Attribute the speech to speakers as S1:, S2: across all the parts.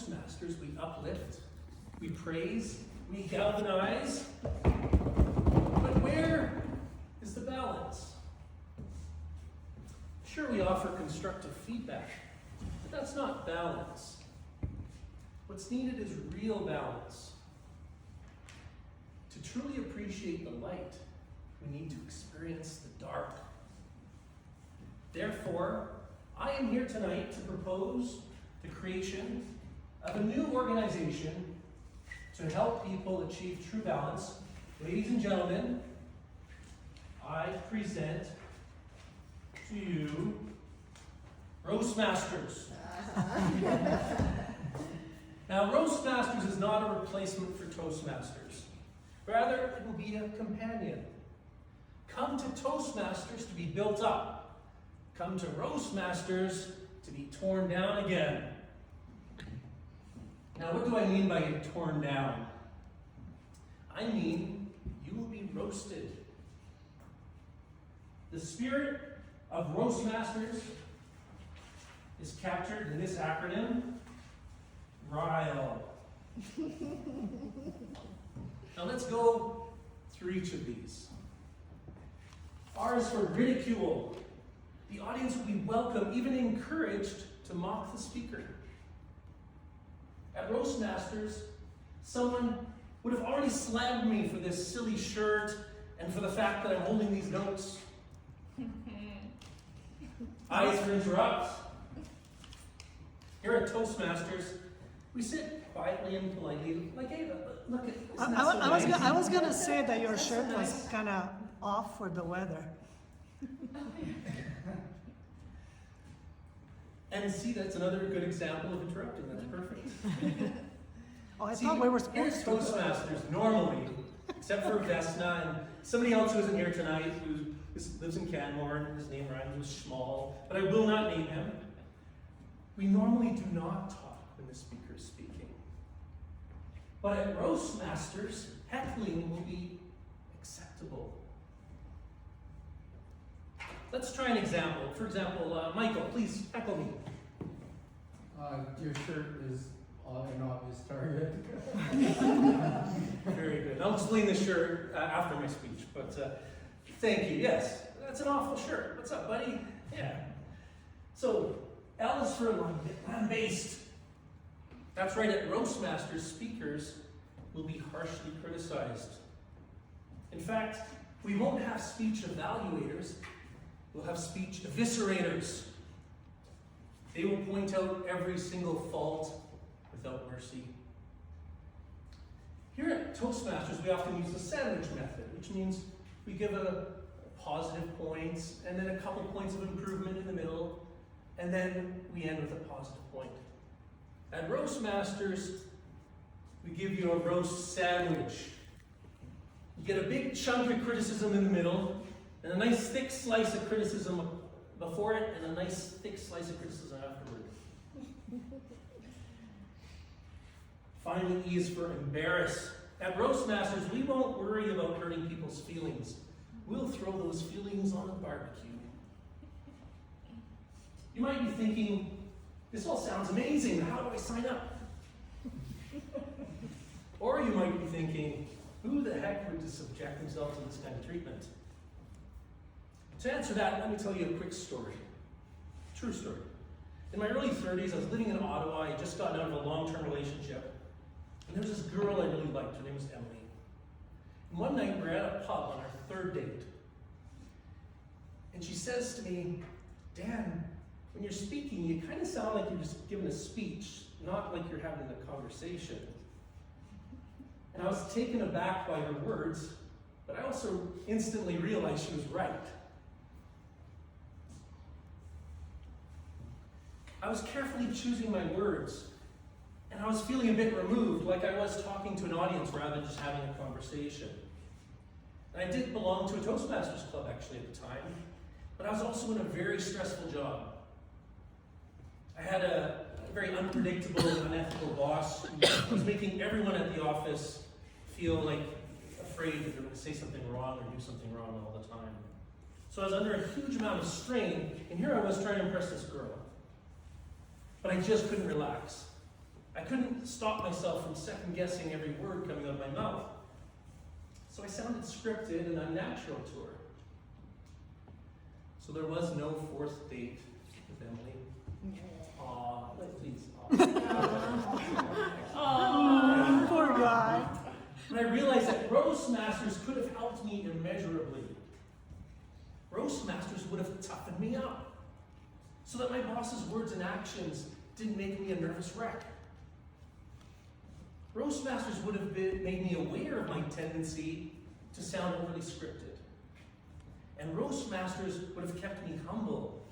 S1: Toastmasters, we uplift, we praise, we galvanize. But where is the balance? Sure, we offer constructive feedback, but that's not balance. What's needed is real balance. To truly appreciate the light, we need to experience the dark. Therefore, I am here tonight to propose the creation of a new organization to help people achieve true balance. Ladies and gentlemen, I present to you Roastmasters. Now, Roastmasters is not a replacement for Toastmasters. Rather, it will be a companion. Come to Toastmasters to be built up. Come to Roastmasters to be torn down again. Now, what do I mean by torn down? I mean, you will be roasted. The spirit of Roastmasters is captured in this acronym, RILE. Now let's go through each of these. R is for ridicule. The audience will be welcome, even encouraged to mock the speaker. At Roastmasters, someone would have already slammed me for this silly shirt and for the fact that I'm holding these notes. I is for interrupt. Here at Toastmasters, we sit quietly and politely, like, hey, look at this.
S2: I was gonna say that your shirt was kind of off for the weather.
S1: And see, that's another good example of interrupting. That's perfect.
S2: Oh, I thought we were supposed to.
S1: Toastmasters, normally, except for Vesna and somebody else who isn't here tonight, who lives in Canmore, and his name rhymes with Schmall, but I will not name him. We normally do not talk when the speaker is speaking. But at Roastmasters, heckling will be acceptable. Let's try an example. For example, Michael, please heckle me.
S3: Your shirt is an obvious target.
S1: Very good. I'll explain the shirt after my speech, but thank you. Yes, that's an awful shirt. What's up, buddy? Yeah. So, L is for lamb-based. That's right, at Roastmasters, speakers will be harshly criticized. In fact, we won't have speech evaluators, we'll have speech eviscerators. They will point out every single fault without mercy. Here at Toastmasters, we often use the sandwich method, which means we give a positive points and then a couple points of improvement in the middle, and then we end with a positive point. At Roastmasters, we give you a roast sandwich. You get a big chunk of criticism in the middle, and a nice thick slice of criticism before it, and a nice thick slice of criticism afterward. Finally, E is for embarrass. At Roastmasters, we won't worry about hurting people's feelings. We'll throw those feelings on a barbecue. You might be thinking, this all sounds amazing, how do I sign up? Or you might be thinking, who the heck would subject themselves to this kind of treatment? To answer that, let me tell you a quick story. True story. In my early 30s, I was living in Ottawa. I had just gotten out of a long-term relationship. And there was this girl I really liked. Her name was Emily. And one night, we were at a pub on our third date. And she says to me, Dan, when you're speaking, you kind of sound like you're just giving a speech, not like you're having a conversation. And I was taken aback by her words, but I also instantly realized she was right. I was carefully choosing my words, and I was feeling a bit removed, like I was talking to an audience rather than just having a conversation. And I did belong to a Toastmasters club actually at the time, but I was also in a very stressful job. I had a very unpredictable and unethical boss who was making everyone at the office feel like afraid that they were going to say something wrong or do something wrong all the time. So I was under a huge amount of strain, and here I was trying to impress this girl. But I just couldn't relax. I couldn't stop myself from second guessing every word coming out of my mouth. So I sounded scripted and unnatural to her. So there was no fourth date with Emily. Aw, please.
S2: Oh, poor guy.
S1: And I realized that Roast Masters could have helped me immeasurably. Roast Masters would have toughened me up so that my boss's words and actions didn't make me a nervous wreck. Roast Masters would have made me aware of my tendency to sound overly scripted. And Roast Masters would have kept me humble.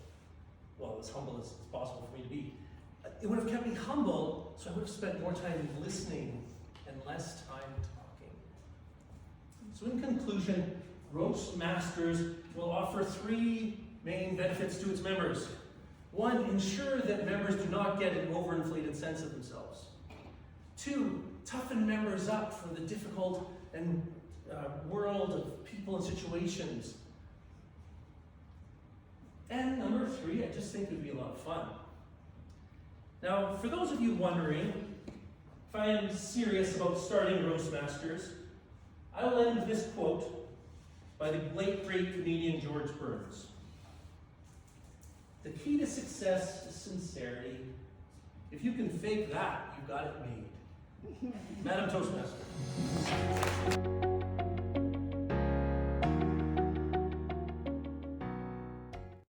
S1: Well, as humble as it's possible for me to be. It would have kept me humble, so I would have spent more time listening and less time talking. So in conclusion, Roast Masters will offer 3 main benefits to its members. 1, ensure that members do not get an overinflated sense of themselves. 2, toughen members up for the difficult and world of people and situations. And number 3, I just think it would be a lot of fun. Now, for those of you wondering if I am serious about starting Roast Masters, I will end with this quote by the late great comedian George Burns. The key to success is sincerity. If you can fake that, you've got it made. Madam Toastmaster.